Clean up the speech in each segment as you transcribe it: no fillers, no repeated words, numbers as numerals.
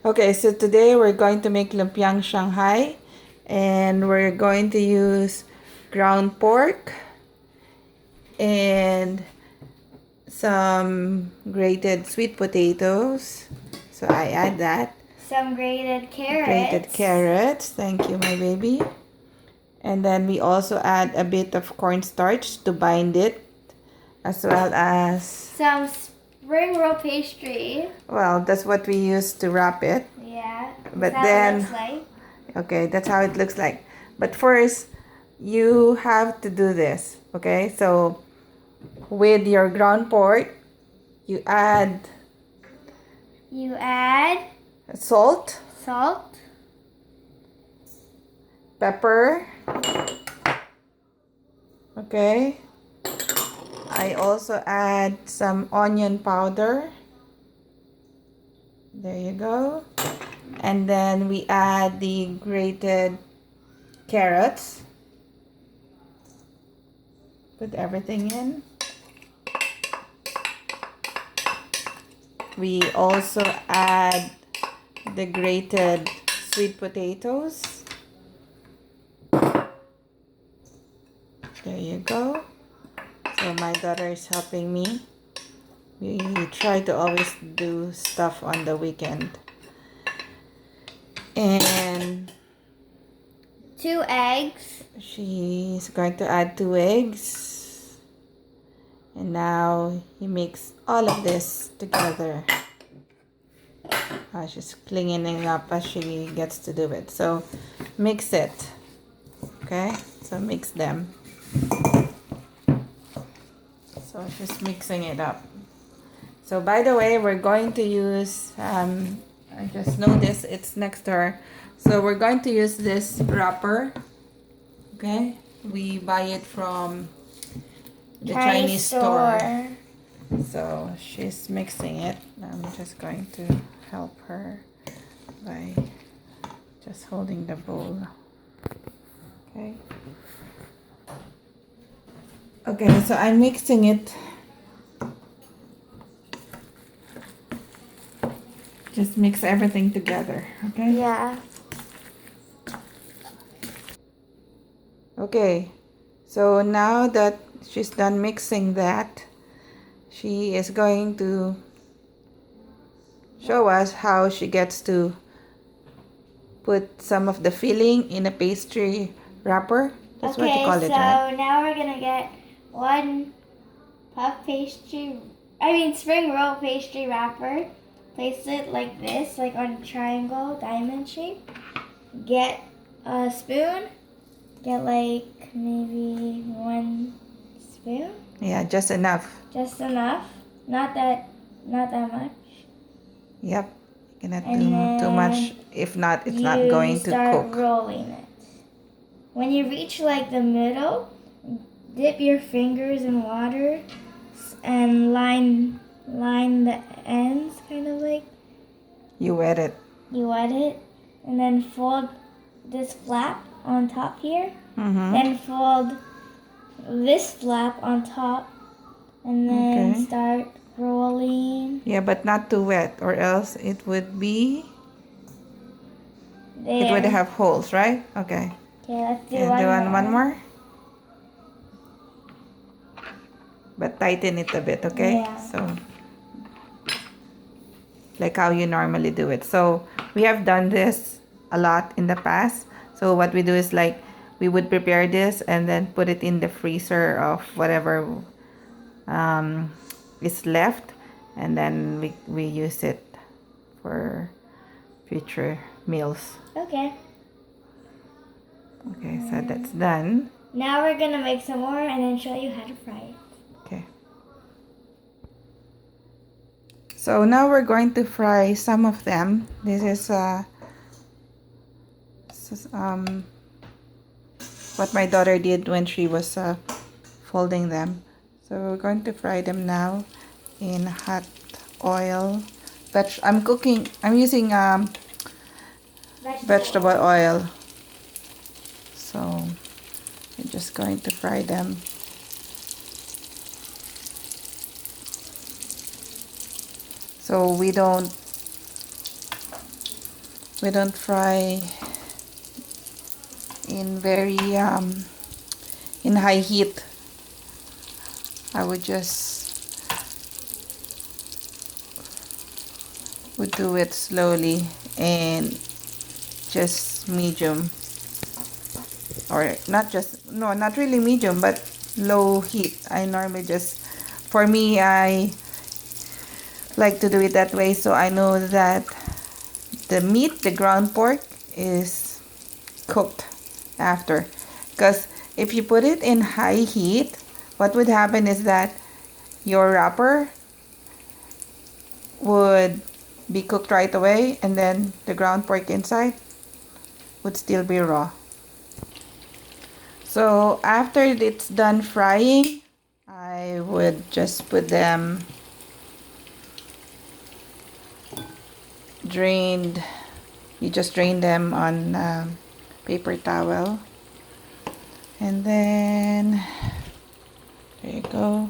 Okay, so today we're going to make Lumpiang Shanghai, and we're going to use ground pork and some grated sweet potatoes. So I add that. Some grated carrots. Grated carrots. Thank you, my baby. And then we also add a bit of cornstarch to bind it, as well as some spring roll pastry. Well, that's what we use to wrap it. Yeah. But That's then, how it looks like. Okay, that's how it looks like. But first, you have to do this. Okay, so with your ground pork, you add salt, pepper. Okay. I also add some onion powder. There you go. And then we add the grated carrots. Put everything in. We also add the grated sweet potatoes. There you go. So my daughter is helping me. We try to always do stuff on the weekend. And 2 eggs. She's going to add 2 eggs. And now you mix all of this together. She's cleaning up as she gets to do it. So mix it. Okay? So mix them. So she's mixing it up. So by the way, we're going to use, I just noticed it's next to her. So we're going to use this wrapper. Okay? We buy it from the Chinese store. So she's mixing it. I'm just going to help her by just holding the bowl. Okay. Okay, so I'm mixing it. Just mix everything together, okay? Yeah. Okay, so now that she's done mixing that, she is going to show us how she gets to put some of the filling in a pastry wrapper. That's what you call it, right? So now we're gonna get 1 spring roll pastry wrapper. Place it like this, like on a triangle, diamond shape. Get a spoon. Get like maybe 1 spoon. Yeah, just enough. Just enough. Not that much. Yep. You cannot do too much. If not, it's not going to cook. Start rolling it. When you reach like the middle, dip your fingers in water and line the ends, kind of like. You wet it. And then fold this flap on top here. Mm-hmm. Then fold this flap on top, and then start rolling. Yeah, but not too wet, or else it would be. There. It would have holes, right? Okay. Okay, let's do one more. But tighten it a bit, okay? Yeah. So, like how you normally do it. So, we have done this a lot in the past. So, what we do is like, we would prepare this and then put it in the freezer of whatever is left. And then we use it for future meals. Okay. Okay, so that's done. Now we're gonna make some more and then show you how to fry it. Okay. So now we're going to fry some of them. This is what my daughter did when she was folding them. So we're going to fry them now in hot oil. I'm using vegetable oil. So I'm just going to fry them. So we don't We don't fry in very in high heat. I would do it slowly and just medium, or not really medium, but low heat. I normally for me, I like to do it that way, so I know that the meat, the ground pork, is cooked after. Because if you put it in high heat, what would happen is that your wrapper would be cooked right away, and then the ground pork inside would still be raw. So after it's done frying, I would just put them drained. You just drain them on paper towel, and then there you go.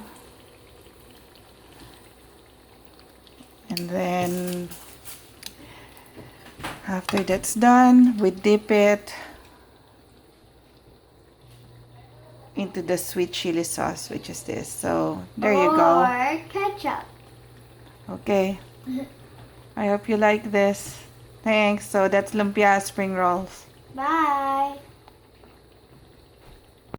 And then after that's done, we dip it into the sweet chili sauce, which is this. So there you go. Or ketchup. Okay. I hope you like this. Thanks. So that's lumpia spring rolls. Bye.